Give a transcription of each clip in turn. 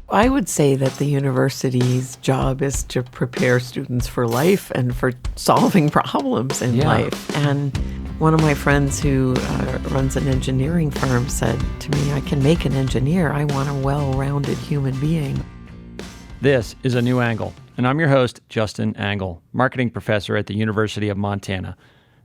I would say that the university's job is to prepare students for life and for solving problems in life. And one of my friends who runs an engineering firm said to me, I can make an engineer. I want a well-rounded human being. This is A New Angle, and I'm your host, Justin Angle, marketing professor at the University of Montana.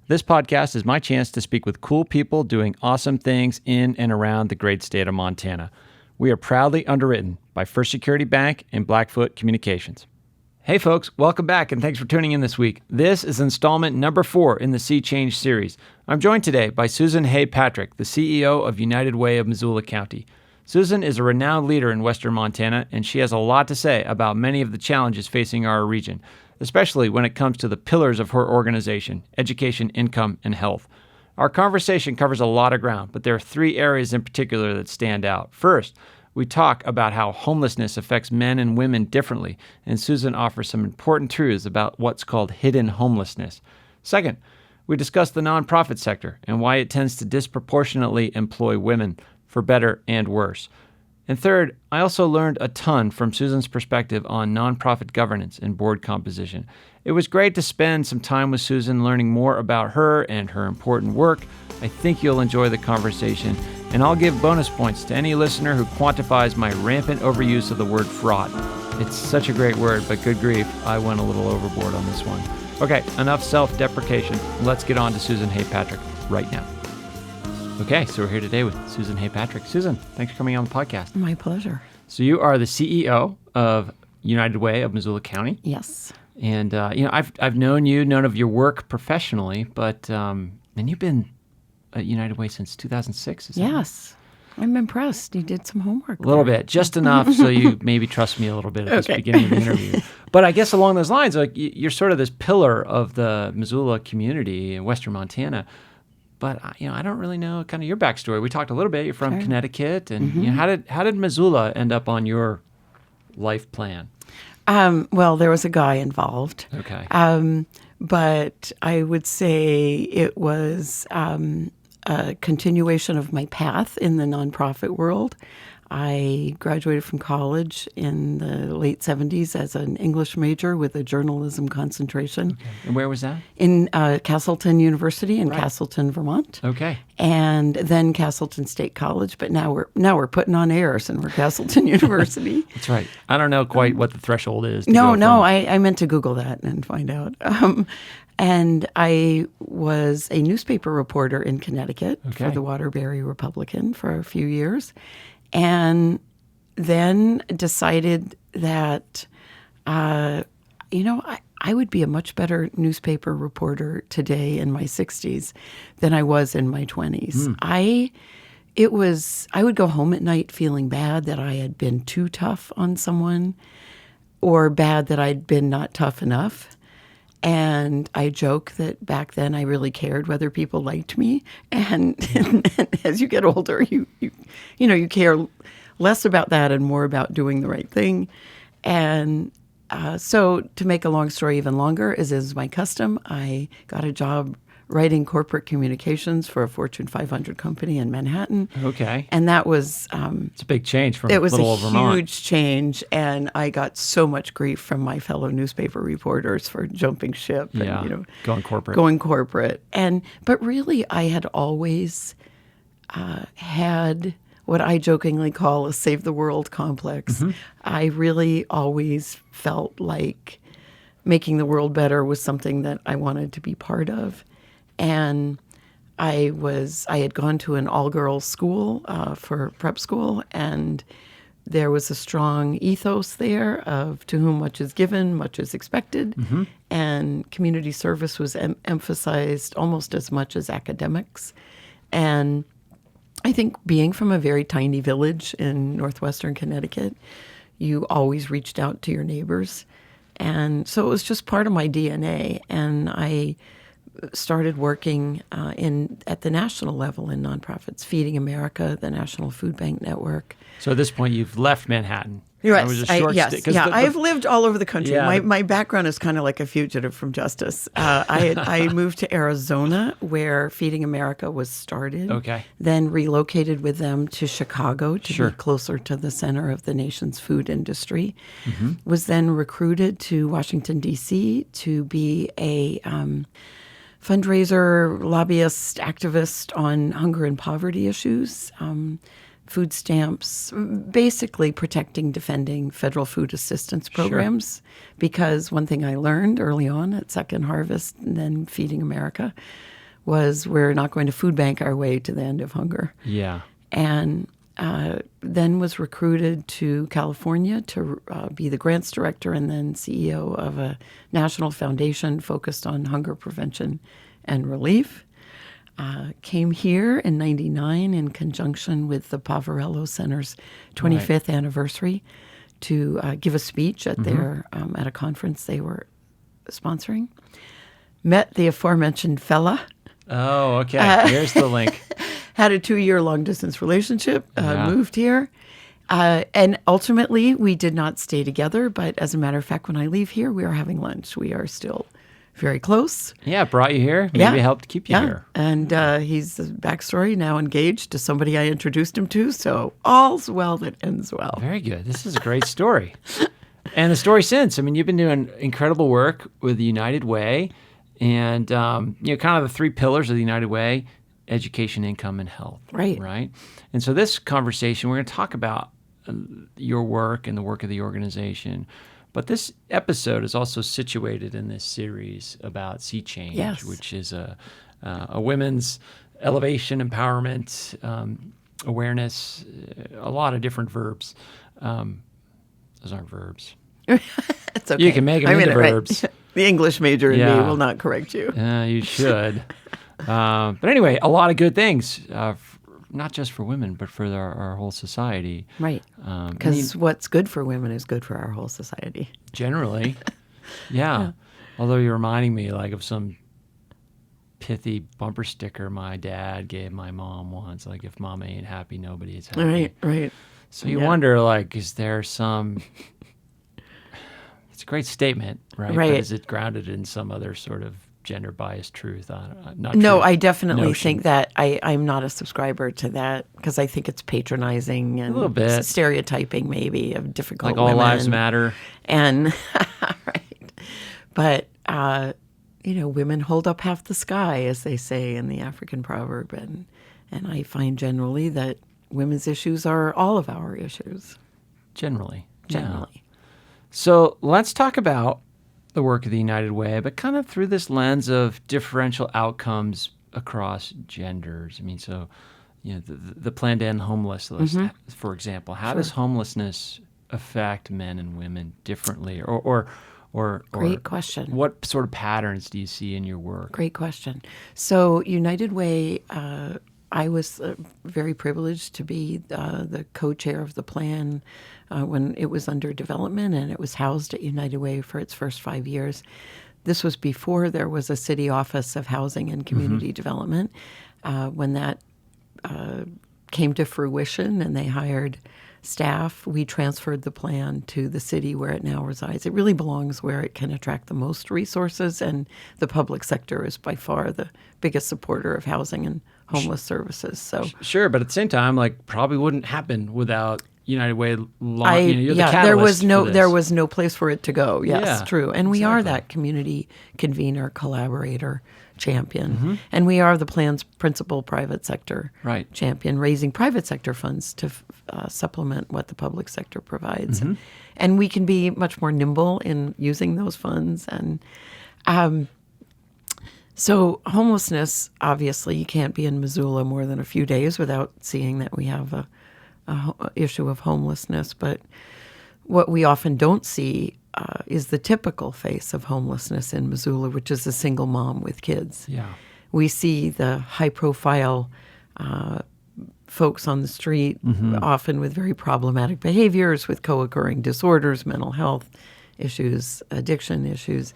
This podcast is my chance to speak with cool people doing awesome things in and around the great state of Montana. We are proudly underwritten by First Security Bank and Blackfoot Communications. Hey folks, welcome back and thanks for tuning in this week. This is installment number 4 in the Sea Change series. I'm joined today by Susan Hay-Patrick, the CEO of United Way of Missoula County. Susan is a renowned leader in Western Montana, and she has a lot to say about many of the challenges facing our region, especially when it comes to the pillars of her organization: education, income, and health. Our conversation covers a lot of ground, but there are 3 areas in particular that stand out. First, we talk about how homelessness affects men and women differently, and Susan offers some important truths about what's called hidden homelessness. Second, we discuss the nonprofit sector and why it tends to disproportionately employ women, for better and worse. And third, I also learned a ton from Susan's perspective on nonprofit governance and board composition. It was great to spend some time with Susan learning more about her and her important work. I think you'll enjoy the conversation, and I'll give bonus points to any listener who quantifies my rampant overuse of the word fraud. It's such a great word, but good grief, I went a little overboard on this one. Okay, enough self-deprecation. Let's get on to Susan Hay-Patrick right now. Okay, so we're here today with Susan Hay-Patrick. Susan, thanks for coming on the podcast. My pleasure. So you are the CEO of United Way of Missoula County. Yes. And I've known of your work professionally, but and you've been at United Way since 2006. Is that right? Yes. I'm impressed. You did some homework. A little bit, just enough so you maybe trust me a little bit at the beginning of the interview. But I guess along those lines, like you're sort of this pillar of the Missoula community in Western Montana. But I don't really know kind of your backstory. We talked a little bit. You're from Connecticut, and how did Missoula end up on your life plan? Well, there was a guy involved. Okay. But I would say it was a continuation of my path in the nonprofit world. I graduated from college in the late 70s as an English major with a journalism concentration. Okay. And where was that? In Castleton University in Castleton, Vermont. Okay. And then Castleton State College, but now we're putting on airs and we're Castleton University. That's right. I don't know quite what the threshold is. I meant to Google that and find out. And I was a newspaper reporter in Connecticut for the Waterbury Republican for a few years. And then decided that, I would be a much better newspaper reporter today in my 60s than I was in my 20s. I would go home at night feeling bad that I had been too tough on someone or bad that I'd been not tough enough. And I joke that back then I really cared whether people liked me. And as you get older, you care less about that and more about doing the right thing. And so to make a long story even longer, as is my custom, I got a job writing corporate communications for a Fortune 500 company in Manhattan. Okay. And that was... it's a big change from it was little a Vermont. Huge change, and I got so much grief from my fellow newspaper reporters for jumping ship and, going corporate. But really, I had always had what I jokingly call a save the world complex. Mm-hmm. I really always felt like making the world better was something that I wanted to be part of. And I had gone to an all-girls school for prep school, and there was a strong ethos there of to whom much is given, much is expected, and community service was emphasized almost as much as academics. And I think being from a very tiny village in northwestern Connecticut, you always reached out to your neighbors. And so it was just part of my DNA, and I started working at the national level in nonprofits, Feeding America, the National Food Bank Network. So at this point, you've left Manhattan. Yes, It was a short I have lived all over the country. Yeah, my background is kind of like a fugitive from justice. I moved to Arizona, where Feeding America was started. Okay. Then relocated with them to Chicago to Sure. be closer to the center of the nation's food industry. Mm-hmm. Was then recruited to Washington, D.C. to be a fundraiser, lobbyist, activist on hunger and poverty issues. Food stamps, basically protecting, defending federal food assistance programs. Sure. Because one thing I learned early on at Second Harvest and then Feeding America was we're not going to food bank our way to the end of hunger. Yeah. And then was recruited to California to be the grants director and then CEO of a national foundation focused on hunger prevention and relief. Came here in '99 in conjunction with the Poverello Center's 25th anniversary to give a speech at their at a conference they were sponsoring. Met the aforementioned fella. Oh, okay. Here's the link. Had a 2-year long-distance relationship, moved here. And ultimately, we did not stay together. But as a matter of fact, when I leave here, we are having lunch. We are still very close. Yeah, brought you here. Maybe helped keep you here. And he's the backstory, now engaged to somebody I introduced him to. So all's well that ends well. Very good. This is a great story. And the story since. I mean, you've been doing incredible work with the United Way and, kind of the 3 pillars of the United Way: education, income, and health. Right. Right. And so this conversation, we're going to talk about your work and the work of the organization. But this episode is also situated in this series about Sea Change, which is a women's elevation, empowerment, awareness, a lot of different verbs. Those aren't verbs. It's okay. You can make them into verbs. Right. The English major in me will not correct you. You should. But anyway, a lot of good things, not just for women, but for our whole society. Right. Because what's good for women is good for our whole society. Generally. Yeah. Although you're reminding me of some pithy bumper sticker my dad gave my mom once. Like, if mama ain't happy, nobody is happy. Right. So you wonder, is there some... It's a great statement, right? But is it grounded in some other sort of gender-biased truth? I definitely think that I'm not a subscriber to that because I think it's patronizing and a little bit stereotyping, maybe, of difficult women. Like all lives matter. And right, but women hold up half the sky, as they say in the African proverb, and I find generally that women's issues are all of our issues. Generally. Yeah. So let's talk about the work of the United Way, but kind of through this lens of differential outcomes across genders. I mean, so, the plan to end homelessness, for example, how does homelessness affect men and women differently? Or Great question. What sort of patterns do you see in your work? Great question. So United Way, I was very privileged to be the co-chair of the plan when it was under development, and it was housed at United Way for its first 5 years. This was before there was a city office of housing and community development. When that came to fruition and they hired staff, we transferred the plan to the city where it now resides. It really belongs where it can attract the most resources, and the public sector is by far the biggest supporter of housing and homeless services. So sure, but at the same time, probably wouldn't happen without United Way. There was no place for it to go. Yes, true. And we are that community convener, collaborator, champion. And we are the plan's principal private sector champion, raising private sector funds to supplement what the public sector provides. And we can be much more nimble in using those funds. And so homelessness, obviously, you can't be in Missoula more than a few days without seeing that we have a issue of homelessness. But what we often don't see is the typical face of homelessness in Missoula, which is a single mom with kids. Yeah. We see the high-profile folks on the street, often with very problematic behaviors, with co-occurring disorders, mental health issues, addiction issues.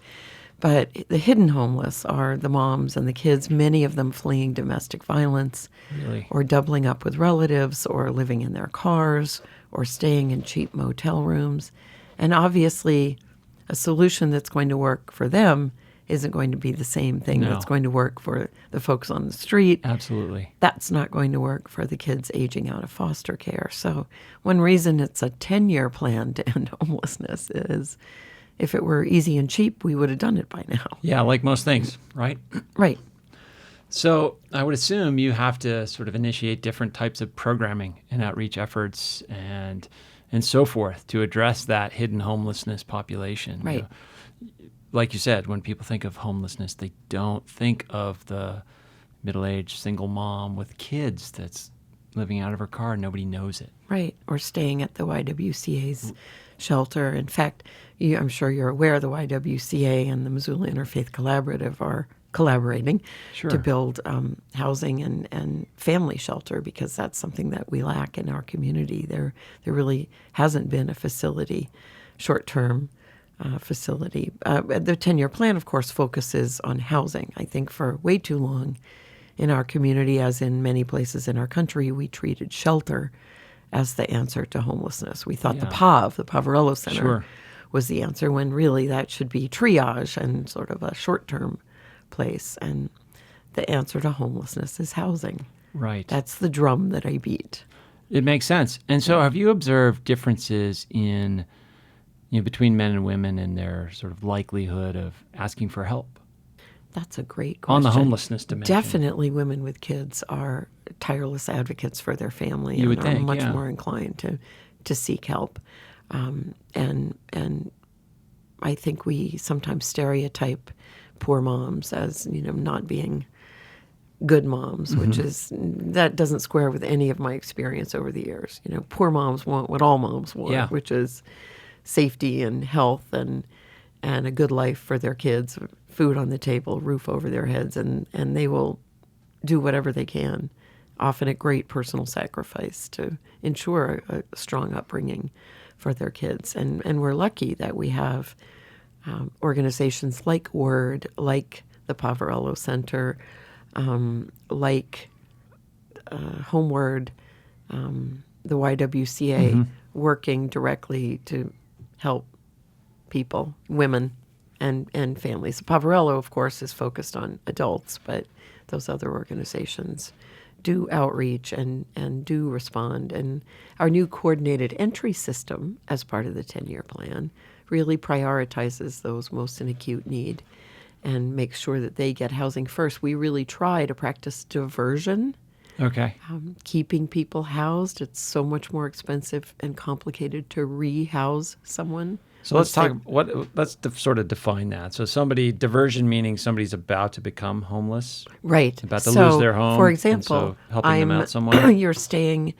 But the hidden homeless are the moms and the kids, many of them fleeing domestic violence, Really? or doubling up with relatives, or living in their cars, or staying in cheap motel rooms. And obviously, a solution that's going to work for them isn't going to be the same thing No. that's going to work for the folks on the street. Absolutely. That's not going to work for the kids aging out of foster care. So one reason it's a 10-year plan to end homelessness is if it were easy and cheap, we would have done it by now. Yeah, like most things, right? Right. So I would assume you have to sort of initiate different types of programming and outreach efforts and so forth to address that hidden homelessness population. Right. You know, like you said, when people think of homelessness, they don't think of the middle-aged single mom with kids that's living out of her car and nobody knows it. Right. Or staying at the YWCA's shelter. In fact, I'm sure you're aware the YWCA and the Missoula Interfaith Collaborative are collaborating to build housing and family shelter, because that's something that we lack in our community. There really hasn't been a facility, short-term facility. The 10-year plan, of course, focuses on housing. I think for way too long in our community, as in many places in our country, we treated shelter as the answer to homelessness. We thought the POV, the Poverello Center, was the answer, when really that should be triage and sort of a short-term place. And the answer to homelessness is housing. Right. That's the drum that I beat. It makes sense. And so have you observed differences in, between men and women and their sort of likelihood of asking for help? That's a great question. On the homelessness dimension. Definitely women with kids are tireless advocates for their family You would and are think, much yeah. more inclined to seek help. And I think we sometimes stereotype poor moms as, not being good moms, which is, that doesn't square with any of my experience over the years. Poor moms want what all moms want, which is safety and health and a good life for their kids, food on the table, roof over their heads, and they will do whatever they can, often at great personal sacrifice, to ensure a strong upbringing for their kids. And we're lucky that we have organizations like WORD, like the Poverello Center, like Homeward, the YWCA, working directly to help people, women, and families. Poverello, of course, is focused on adults, but those other organizations do outreach and do respond. And our new coordinated entry system, as part of the 10-year plan, really prioritizes those most in acute need and makes sure that they get housing first. We really try to practice diversion. Okay. Keeping people housed. It's so much more expensive and complicated to rehouse someone. So let's sort of define that. So diversion meaning somebody's about to become homeless. Right. About to lose their home. For example, and so helping them out somewhere. You're staying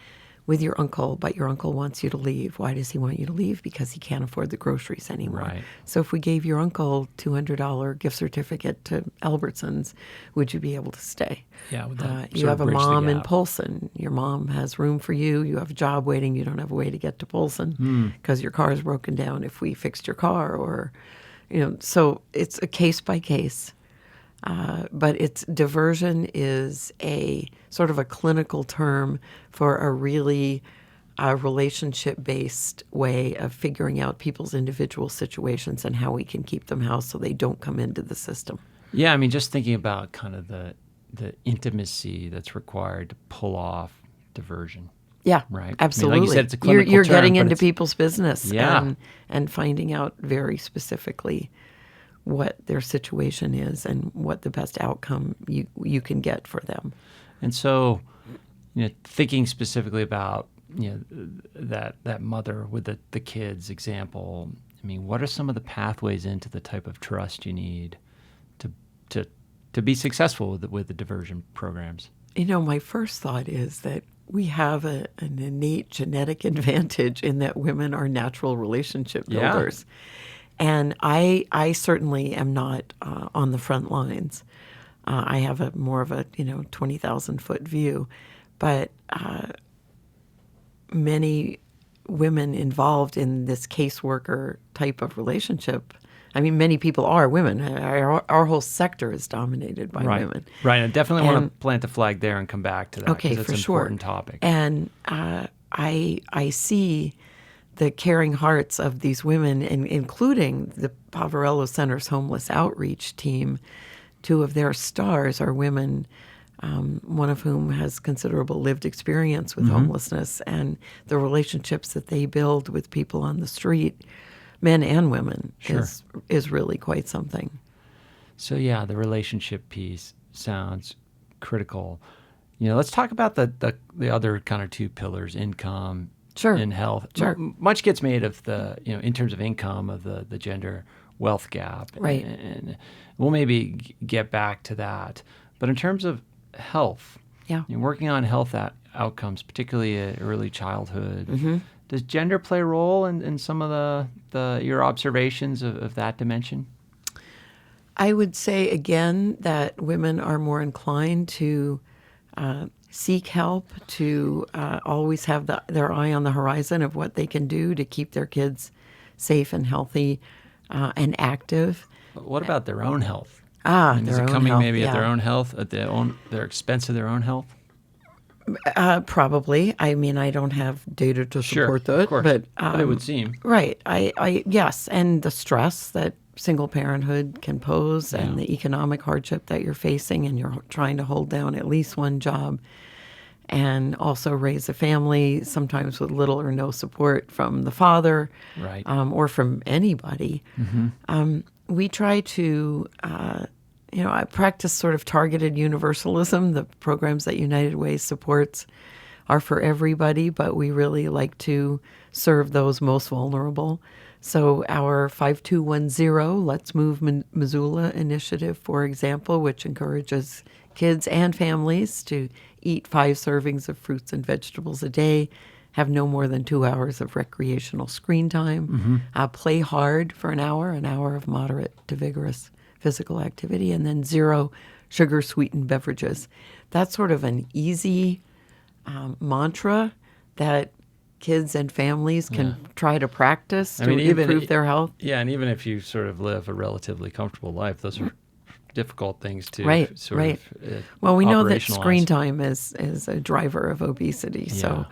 with your uncle, but your uncle wants you to leave. Why does he want you to leave? Because he can't afford the groceries anymore. Right. So if we gave your uncle $200 gift certificate to Albertsons, would you be able to stay? Yeah. Would that You have a bridge the mom in gap? Polson. Your mom has room for you. You have a job waiting. You don't have a way to get to Polson because your car is broken down if we fixed your car, or, so it's a case by case. But diversion is a sort of a clinical term for a really relationship-based way of figuring out people's individual situations and how we can keep them housed so they don't come into the system. Yeah, I mean, just thinking about kind of the intimacy that's required to pull off diversion. Yeah, right. Absolutely. I mean, like you said, it's a clinical you're term, getting but into people's business Yeah. and finding out very specifically what their situation is and what the best outcome you can get for them. And so, thinking specifically about that mother with the kids example, I mean, what are some of the pathways into the type of trust you need to be successful with the diversion programs? My first thought is that we have an innate genetic advantage in that women are natural relationship builders. And I certainly am not on the front lines. I have more of a 20,000-foot view, but many women involved in this caseworker type of relationship I mean, many people are women. Our whole sector is dominated by women. Right. I definitely want to plant the flag there and come back to that because it's an important topic. And I see the caring hearts of these women, including the Poverello Center's homeless outreach team. Two of their stars are women, one of whom has considerable lived experience with homelessness, and the relationships that they build with people on the street, men and women, is really quite something. So yeah, the relationship piece sounds critical. Let's talk about the other kind of two pillars, income and health. Much gets made of the, in terms of income, of the gender wealth gap. Right. And we'll maybe get back to that. But in terms of health, working on health outcomes, particularly at early childhood, does gender play a role in some of your observations of that dimension? I would say, again, that women are more inclined to seek help, to always have their eye on the horizon of what they can do to keep their kids safe and healthy and active. But what about their own health? Is it coming maybe at their own health, at their expense of their own health? Probably. I mean, I don't have data to support that, of course. But it would seem right. I yes, and the stress that single parenthood can pose, and the economic hardship that you're facing, and you're trying to hold down at least one job, and also raise a family, sometimes with little or no support from the father, right, or from anybody. We try to. I practice sort of targeted universalism. The programs that United Way supports are for everybody, but we really like to serve those most vulnerable. So our 5210 Let's Move Missoula initiative, for example, which encourages kids and families to eat 5 servings of fruits and vegetables a day, have no more than 2 hours of recreational screen time, play hard for an hour of moderate to vigorous physical activity, and then 0 sugar-sweetened beverages. That's sort of an easy mantra that kids and families can try to practice to improve their health. Yeah, and even if you sort of live a relatively comfortable life, those are difficult things to Well, we know that screen time is a driver of obesity, so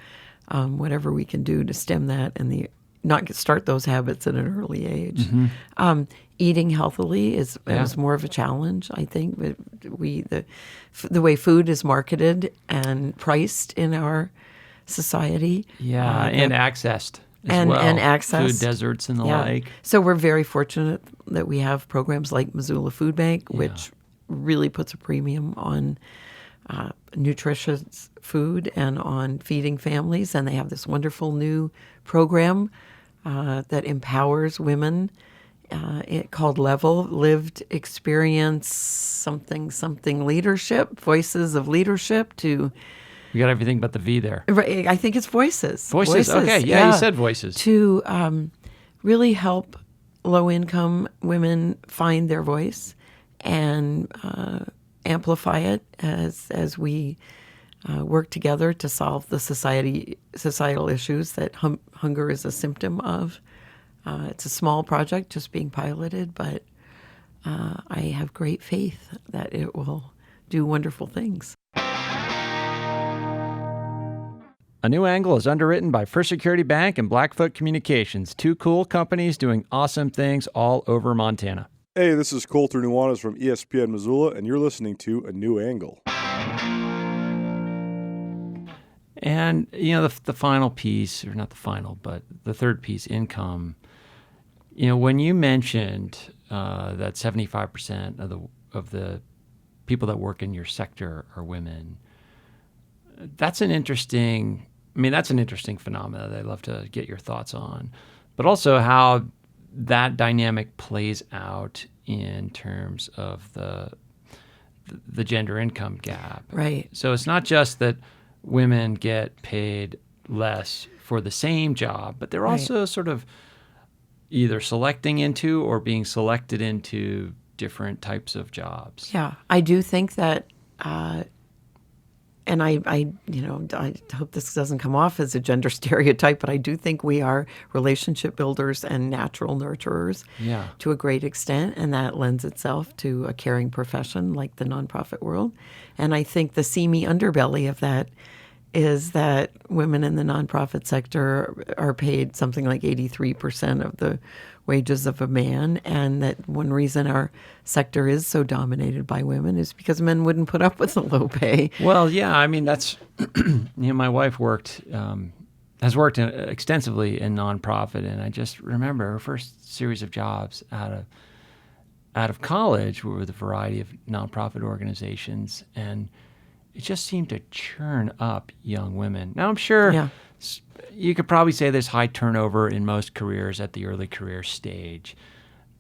whatever we can do to stem that and start those habits at an early age. Eating healthily is more of a challenge, I think. The way food is marketed and priced in our society. And accessed as well. And access. Food deserts and the like. So we're very fortunate that we have programs like Missoula Food Bank, which really puts a premium on nutritious food and on feeding families. And they have this wonderful new program that empowers women called Lived Experience something leadership, Voices of Leadership. You got everything but the V there. Right, I think it's Voices. Voices. Okay, you said Voices. To really help low-income women find their voice and amplify it as we work together to solve the societal issues that hunger is a symptom of. It's a small project just being piloted, but I have great faith that it will do wonderful things. A New Angle is underwritten by First Security Bank and Blackfoot Communications, 2 cool companies doing awesome things all over Montana. Hey, this is Colter Nuanez from ESPN Missoula, and you're listening to A New Angle. And, the final piece, or not the final, but the third piece, income. When you mentioned that 75% of the people that work in your sector are women, that's an interesting phenomenon that I'd love to get your thoughts on. But also how that dynamic plays out in terms of the gender income gap. Right. So it's not just that women get paid less for the same job, but they're also sort of either selecting into or being selected into different types of jobs. Yeah, I do think that and I hope this doesn't come off as a gender stereotype, but I do think we are relationship builders and natural nurturers to a great extent, and that lends itself to a caring profession like the nonprofit world. And I think the seamy underbelly of that is that women in the nonprofit sector are paid something like 83% of the wages of a man, and that one reason our sector is so dominated by women is because men wouldn't put up with the low pay. Well, yeah, I mean, that's, my wife has worked extensively in nonprofit, and I just remember her first series of jobs out of college were with a variety of nonprofit organizations, and it just seemed to churn up young women. Now, I'm sure you could probably say there's high turnover in most careers at the early career stage,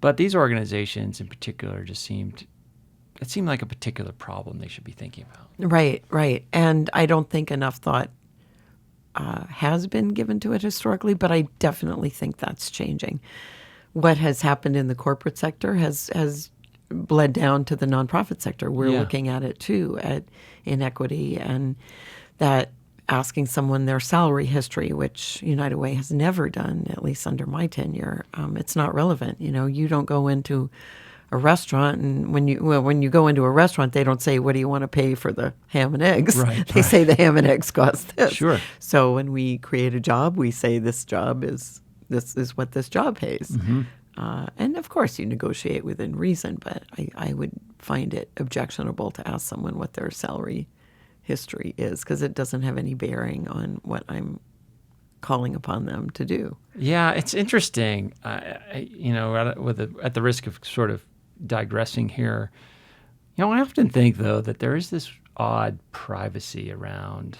but these organizations in particular seemed like a particular problem they should be thinking about. Right. And I don't think enough thought has been given to it historically, but I definitely think that's changing. What has happened in the corporate sector has bled down to the nonprofit sector. We're looking at it too, at inequity, and that asking someone their salary history, which United Way has never done, at least under my tenure, it's not relevant. You don't go into a restaurant, and when you go into a restaurant, they don't say, "What do you want to pay for the ham and eggs?" Right, they say the ham and eggs cost this. Sure. So when we create a job, we say this is what this job pays. Mm-hmm. And of course, you negotiate within reason, but I would find it objectionable to ask someone what their salary history is, because it doesn't have any bearing on what I'm calling upon them to do. Yeah, it's interesting. At the risk of sort of digressing here, I often think, though, that there is this odd privacy around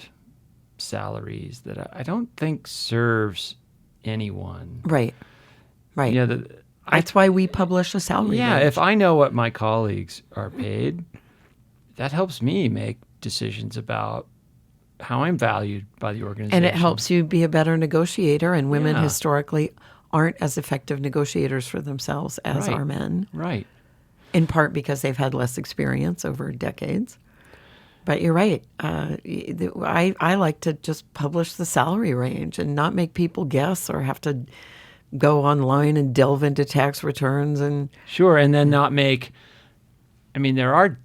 salaries that I don't think serves anyone. Right. That's why we publish a salary Yeah, range. if I know what my colleagues are paid, that helps me make decisions about how I'm valued by the organization. And it helps you be a better negotiator, and women historically aren't as effective negotiators for themselves as are men. Right. In part because they've had less experience over decades. But you're right. I like to just publish the salary range and not make people guess or have to go online and delve into tax returns and sure, and then not make. I mean, there are,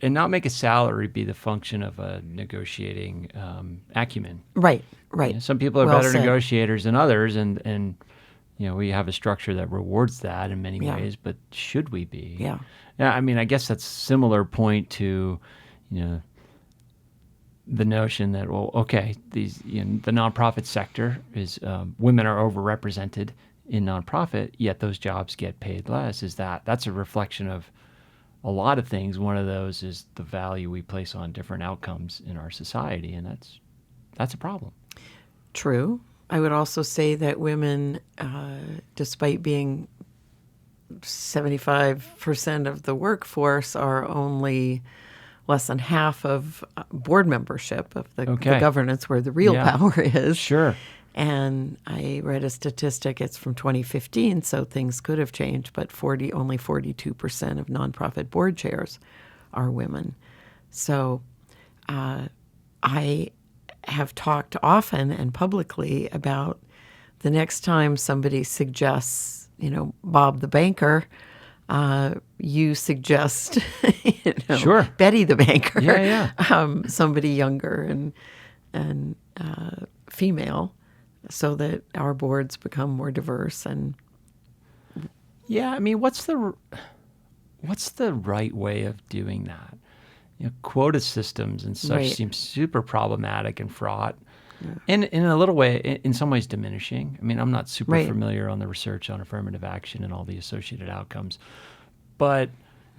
and not make a salary be the function of a negotiating acumen. Right. Some people are better negotiators than others, and we have a structure that rewards that in many ways. But should we be? Yeah. I mean, I guess that's a similar point to, the notion that, well, okay, the nonprofit sector is women are overrepresented in nonprofit, yet those jobs get paid less. That's a reflection of a lot of things. One of those is the value we place on different outcomes in our society, and that's a problem. True. I would also say that women, despite being 75% of the workforce, are only less than half of board membership of the governance, where the real power is. Sure. And I read a statistic, it's from 2015, so things could have changed, but only 42% of nonprofit board chairs are women. So I have talked often and publicly about the next time somebody suggests, Bob the banker, you suggest, sure, Betty the banker, somebody younger and female, so that our boards become more diverse. And I mean, what's the right way of doing that? Quota systems and such seem super problematic and fraught. Yeah. And in a little way, in some ways diminishing. I mean, I'm not super familiar on the research on affirmative action and all the associated outcomes. But,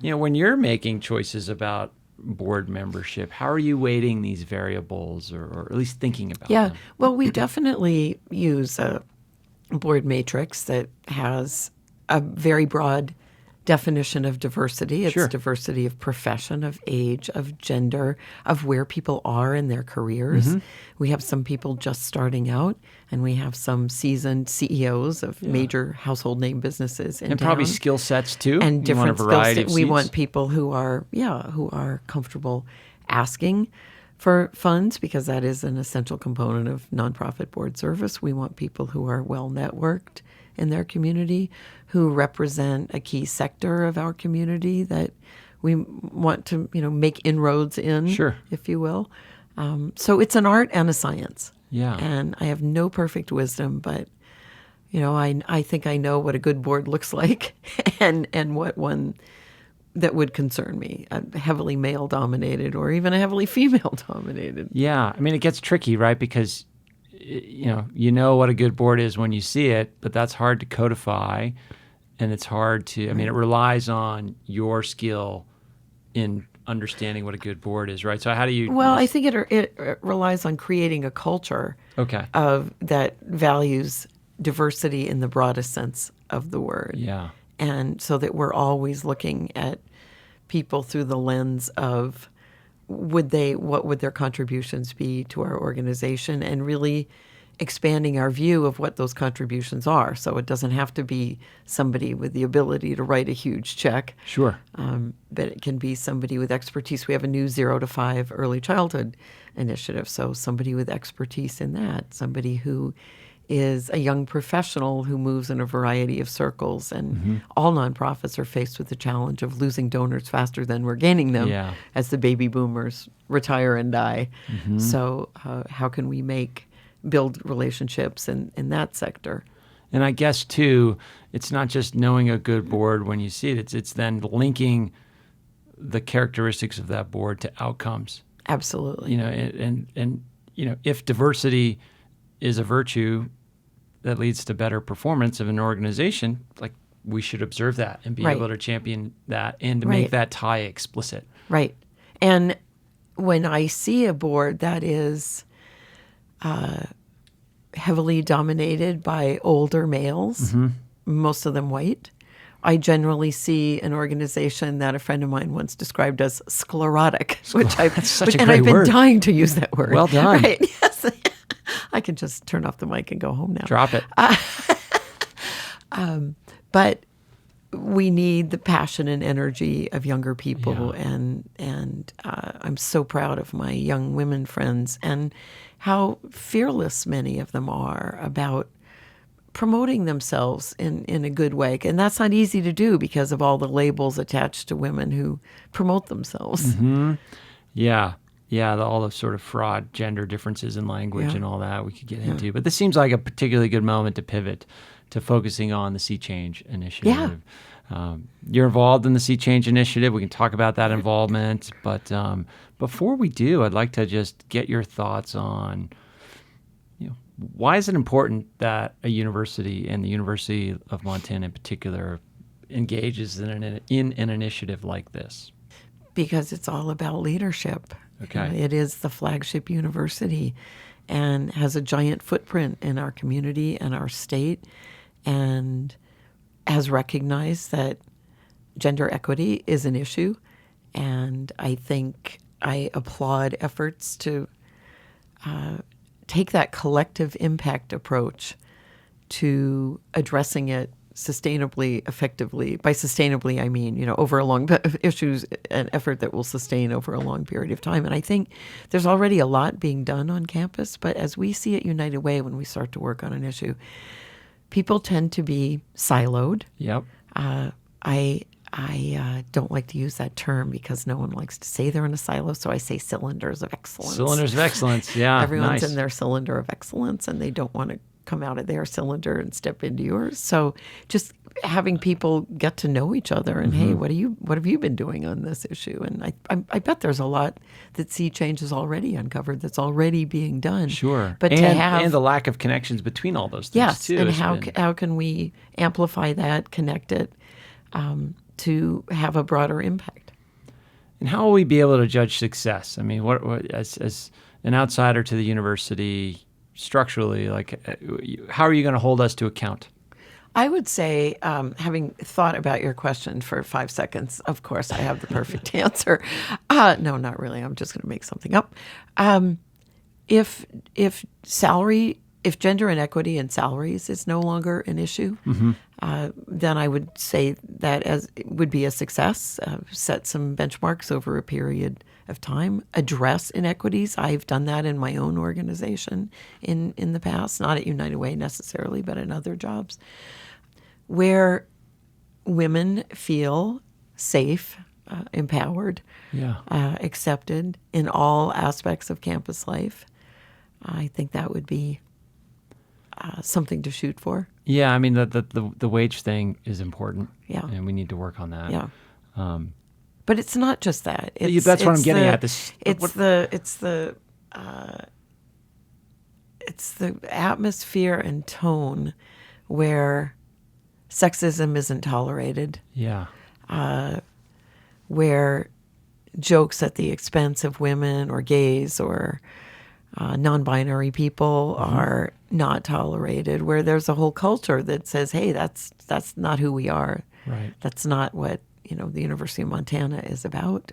when you're making choices about board membership, how are you weighting these variables or at least thinking about them? Well, we definitely use a board matrix that has a very broad definition of diversity. It's diversity of profession, of age, of gender, of where people are in their careers. Mm-hmm. We have some people just starting out, and we have some seasoned CEOs of major household name businesses in town. And probably skill sets too. And different skill sets. We want people who are comfortable asking for funds, because that is an essential component of nonprofit board service. We want people who are well networked in their community, who represent a key sector of our community that we want to, make inroads in, Sure. if you will. So it's an art and a science. Yeah. And I have no perfect wisdom, but I think I know what a good board looks like and what one that would concern me, a heavily male-dominated or even a heavily female-dominated. Yeah. I mean, it gets tricky, right? Because, you know what a good board is when you see it, but that's hard to codify. And it's hard to, it relies on your skill in understanding what a good board is, right? So how do you... Well, I think it relies on creating a culture of that values diversity in the broadest sense of the word. Yeah. And so that we're always looking at people through the lens of what would their contributions be to our organization, and really expanding our view of what those contributions are. So it doesn't have to be somebody with the ability to write a huge check. Sure. But it can be somebody with expertise. We have a new 0 to 5 early childhood initiative. So somebody with expertise in that, somebody who is a young professional who moves in a variety of circles. And all nonprofits are faced with the challenge of losing donors faster than we're gaining them as the baby boomers retire and die. So how can we build relationships in that sector? And I guess, too, it's not just knowing a good board when you see it. It's then linking the characteristics of that board to outcomes. Absolutely. And if diversity is a virtue that leads to better performance of an organization, like, we should observe that and be able to champion that and to make that tie explicit. Right. And when I see a board that is heavily dominated by older males, most of them white, I generally see an organization that a friend of mine once described as sclerotic, That's such a great I've been word. dying to use that word. Well done. Right. Yes. I can just turn off the mic and go home now. Drop it. But we need the passion and energy of younger people, and I'm so proud of my young women friends and how fearless many of them are about promoting themselves in a good way. And that's not easy to do because of all the labels attached to women who promote themselves. Yeah. All the sort of fraud, gender differences in language and all that we could get into. But this seems like a particularly good moment to pivot to focusing on the Sea Change initiative. You're involved in the Sea Change initiative. We can talk about that involvement. But before we do, I'd like to just get your thoughts on, why is it important that a university, and the University of Montana in particular, engages in an initiative like this? Because it's all about leadership. Okay. It is the flagship university and has a giant footprint in our community and our state, and has recognized that gender equity is an issue. And I think I applaud efforts to take that collective impact approach to addressing it sustainably, effectively. By sustainably, I mean, over a long issues, an effort that will sustain over a long period of time. And I think there's already a lot being done on campus, but as we see at United Way, when we start to work on an issue, people tend to be siloed. Yep. I don't like to use that term because no one likes to say they're in a silo, so I say cylinders of excellence. Cylinders of excellence, yeah. Everyone's nice. in their cylinder of excellence, and they don't want to come out of their cylinder and step into yours. So just having people get to know each other and, hey, what have you been doing on this issue? And I bet there's a lot that Sea Change has already uncovered that's already being done. Sure. But and the lack of connections between all those things, too. And how can we amplify that, connect it, to have a broader impact? And how will we be able to judge success? I mean, what as an outsider to the university, structurally, how are you going to hold us to account? I would say, having thought about your question for 5 seconds, of course, I have the perfect answer. No, not really. I'm just going to make something up. If gender inequity in salaries is no longer an issue, then I would say that it would be a success. Set some benchmarks over a period of time, address inequities. I've done that in my own organization in the past, not at United Way necessarily, but in other jobs, where women feel safe, empowered, accepted in all aspects of campus life. I think that would be something to shoot for. Yeah, I mean, the wage thing is important. Yeah. And we need to work on that. Yeah. But it's not just that. That's what I'm getting at. It's the atmosphere and tone where sexism isn't tolerated. Yeah. Where jokes at the expense of women or gays or non-binary people are not tolerated, where there's a whole culture that says, hey, that's not who we are. Right. That's not what, the University of Montana is about.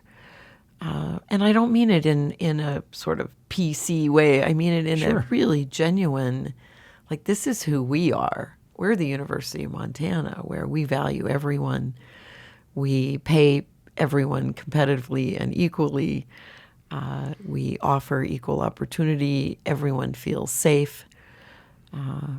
And I don't mean it in a sort of PC way. I mean it in a really genuine, like, this is who we are. We're the University of Montana, where we value everyone. We pay everyone competitively and equally. We offer equal opportunity. Everyone feels safe.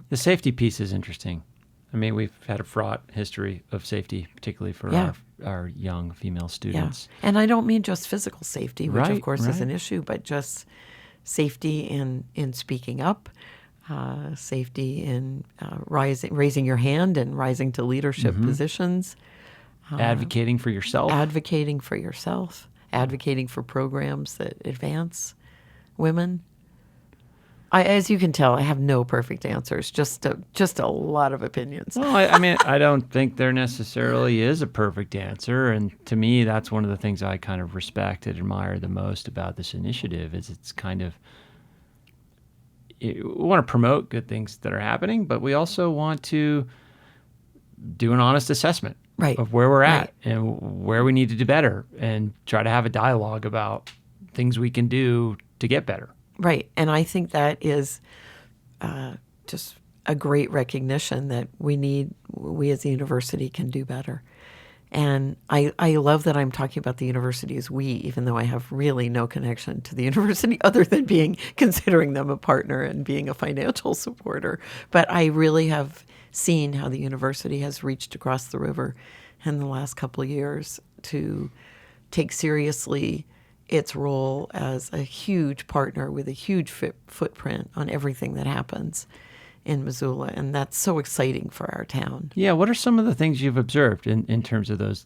The safety piece is interesting. I mean, we've had a fraught history of safety, particularly for our young female students. Yeah. And I don't mean just physical safety, which of course is right. an issue, but just safety in speaking up, safety in raising your hand and rising to leadership positions. Advocating for yourself. Advocating for programs that advance women. As you can tell, I have no perfect answers, just a lot of opinions. Well, I mean, I don't think there necessarily is a perfect answer. And to me, that's one of the things I kind of respect and admire the most about this initiative is it's kind of, we want to promote good things that are happening, but we also want to do an honest assessment of where we're at and where we need to do better and try to have a dialogue about things we can do to get better. Right. And I think that is just a great recognition that we as a university can do better. And I love that I'm talking about the university as we, even though I have really no connection to the university other than considering them a partner and being a financial supporter. But I really have seen how the university has reached across the river in the last couple of years to take seriously its role as a huge partner with a huge footprint on everything that happens in Missoula. And that's so exciting for our town. Yeah. What are some of the things you've observed in terms of those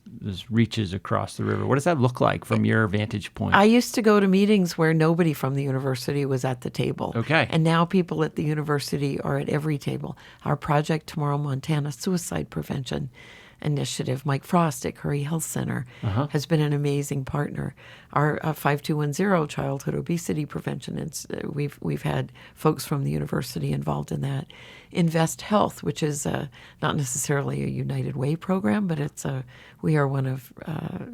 reaches across the river? What does that look like from your vantage point? I used to go to meetings where nobody from the university was at the table. Okay. And now people at the university are at every table. Our Project Tomorrow Montana Suicide Prevention Initiative, Mike Frost at Curry Health Center, has been an amazing partner. Our 5210 childhood obesity prevention, we've had folks from the university involved in that. Invest Health, which is not necessarily a United Way program, but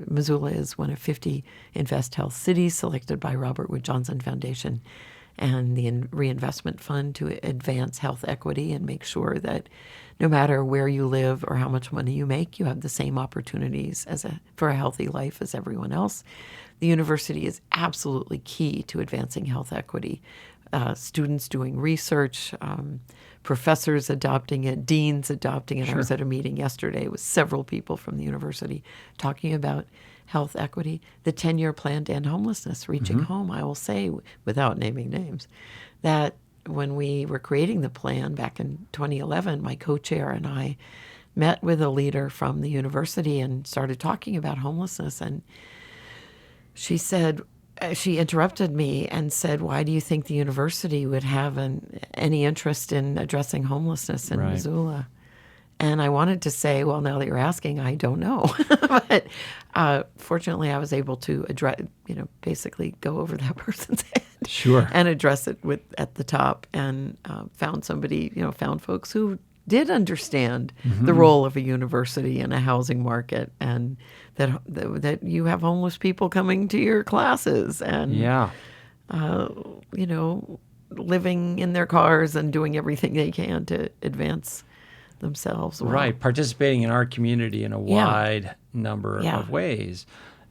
Missoula is one of 50 Invest Health cities selected by Robert Wood Johnson Foundation and the Reinvestment Fund to advance health equity and make sure that no matter where you live or how much money you make, you have the same opportunities for a healthy life as everyone else. The university is absolutely key to advancing health equity. Students doing research, professors adopting it, deans adopting it. I was at a meeting yesterday with several people from the university talking about health equity, the 10-year plan to end homelessness, reaching home. I will say, without naming names, that when we were creating the plan back in 2011, my co-chair and I met with a leader from the university and started talking about homelessness. And she interrupted me and said, why do you think the university would have any interest in addressing homelessness in Missoula? And I wanted to say, well, now that you're asking, I don't know. But fortunately, I was able to address, basically go over that person's head. And address it at the top, and found folks who did understand the role of a university in a housing market, and that you have homeless people coming to your classes and living in their cars and doing everything they can to advance themselves. Participating in our community in a wide number of ways.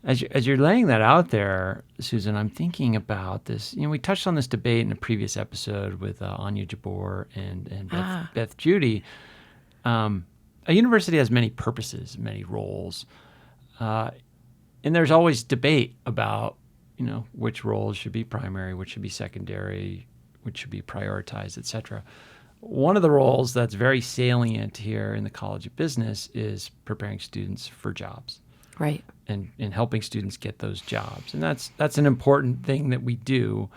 As you're laying that out there, Susan, I'm thinking about this. We touched on this debate in a previous episode with Anya Jabor and Beth Judy. A university has many purposes, many roles, and there's always debate about which roles should be primary, which should be secondary, which should be prioritized, et cetera. One of the roles that's very salient here in the College of Business is preparing students for jobs. Right. And helping students get those jobs. And that's an important thing that we do.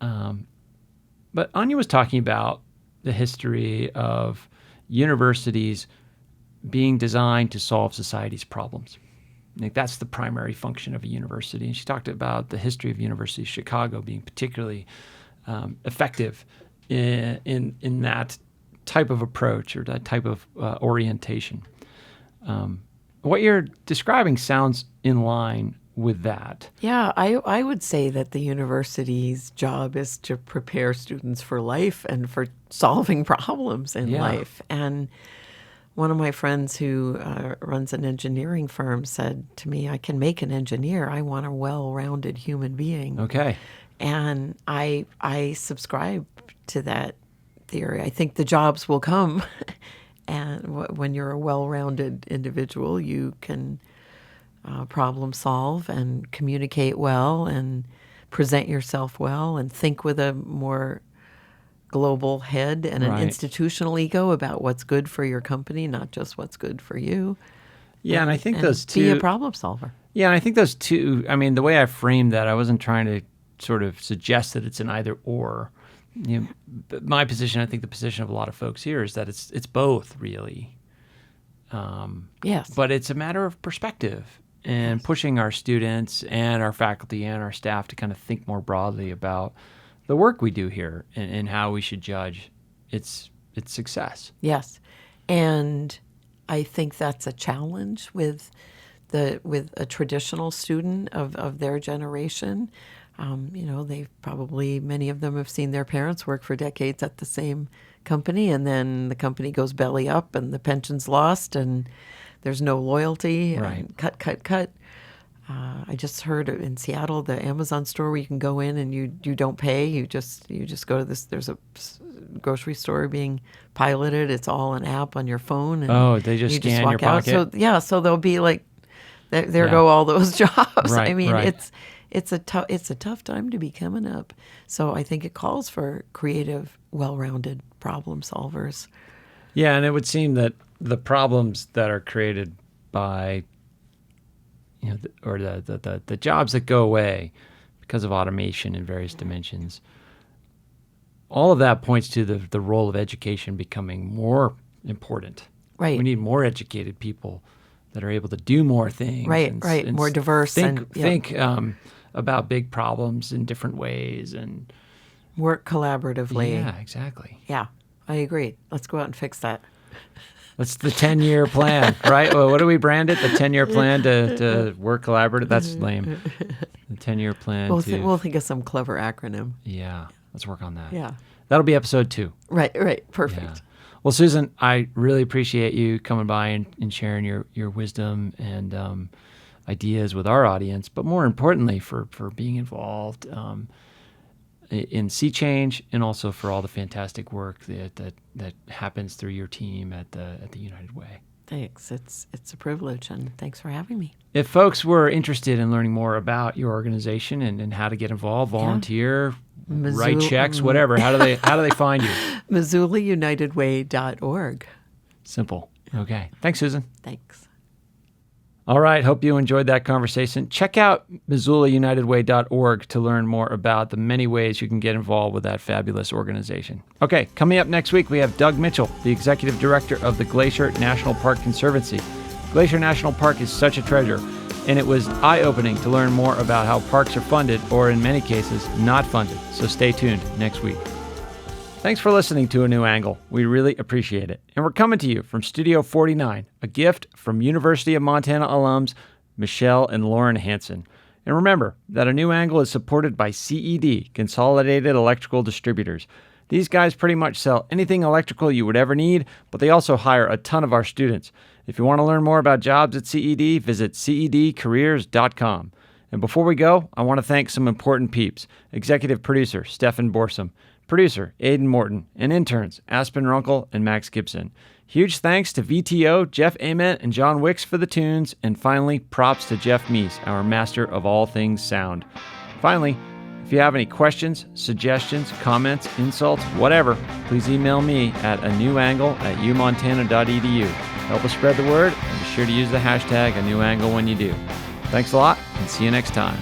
But Anya was talking about the history of universities being designed to solve society's problems. I think that's the primary function of a university. And she talked about the history of University of Chicago being particularly effective in that type of approach or that type of orientation. What you're describing sounds in line with that. Yeah, I would say that the university's job is to prepare students for life and for solving problems in life. And one of my friends who runs an engineering firm said to me, I can make an engineer. I want a well-rounded human being. Okay. And I subscribe to that theory. I think the jobs will come. And when you're a well-rounded individual, you can problem solve and communicate well and present yourself well and think with a more global head and an institutional ego about what's good for your company, not just what's good for you. Yeah, and I think those two... Be a problem solver. Yeah, and I think those two... I mean, the way I framed that, I wasn't trying to sort of suggest that it's an either or. My position, I think the position of a lot of folks here is that it's both, really. Yes. But it's a matter of perspective and pushing our students and our faculty and our staff to kind of think more broadly about the work we do here and how we should judge its success. Yes. And I think that's a challenge with a traditional student of their generation. They've probably, many of them have seen their parents work for decades at the same company, and then the company goes belly up and the pension's lost and there's no loyalty. Right. And cut. I just heard in Seattle, the Amazon store where you can go in and you don't pay. You just go to this. There's a grocery store being piloted. It's all an app on your phone. And they just you scan just walk your pocket? out. So they'll be like, there go all those jobs. Right, I mean, right. It's a tough time to be coming up. So I think it calls for creative, well-rounded problem solvers. Yeah, and it would seem that the problems that are created by, the jobs that go away because of automation in various dimensions, all of that points to the role of education becoming more important. Right. We need more educated people that are able to do more things. Right. More diverse. Think about big problems in different ways and work collaboratively. Yeah, exactly. Yeah, I agree. Let's go out and fix that. That's the 10-year plan, right? Well, what do we brand it? The 10-year plan to work collaborative? That's lame. The 10-year plan We'll think of some clever acronym. Yeah, let's work on that. Yeah. That'll be episode 2. Right. Perfect. Yeah. Well, Susan, I really appreciate you coming by and sharing your wisdom and ideas with our audience, but more importantly, for being involved in Sea Change and also for all the fantastic work that happens through your team at the United Way. Thanks. It's a privilege, and thanks for having me. If folks were interested in learning more about your organization and how to get involved, volunteer, write checks, whatever, how do they find you? MissoulaUnitedWay.org. Simple. Okay. Thanks, Susan. Thanks. All right. Hope you enjoyed that conversation. Check out MissoulaUnitedWay.org to learn more about the many ways you can get involved with that fabulous organization. Okay. Coming up next week, we have Doug Mitchell, the Executive Director of the Glacier National Park Conservancy. Glacier National Park is such a treasure, and it was eye-opening to learn more about how parks are funded, or in many cases, not funded. So stay tuned next week. Thanks for listening to A New Angle. We really appreciate it. And we're coming to you from Studio 49, a gift from University of Montana alums Michelle and Lauren Hansen. And remember that A New Angle is supported by CED, Consolidated Electrical Distributors. These guys pretty much sell anything electrical you would ever need, but they also hire a ton of our students. If you want to learn more about jobs at CED, visit cedcareers.com. And before we go, I want to thank some important peeps. Executive producer, Stefan Borsum. Producer, Aidan Morton. And interns, Aspen Runkle and Max Gibson. Huge thanks to VTO, Jeff Ament, and John Wicks for the tunes. And finally, props to Jeff Meese, our master of all things sound. Finally, if you have any questions, suggestions, comments, insults, whatever, please email me at anewangle@umontana.edu. Help us spread the word, and be sure to use the hashtag #anewangle when you do. Thanks a lot, and see you next time.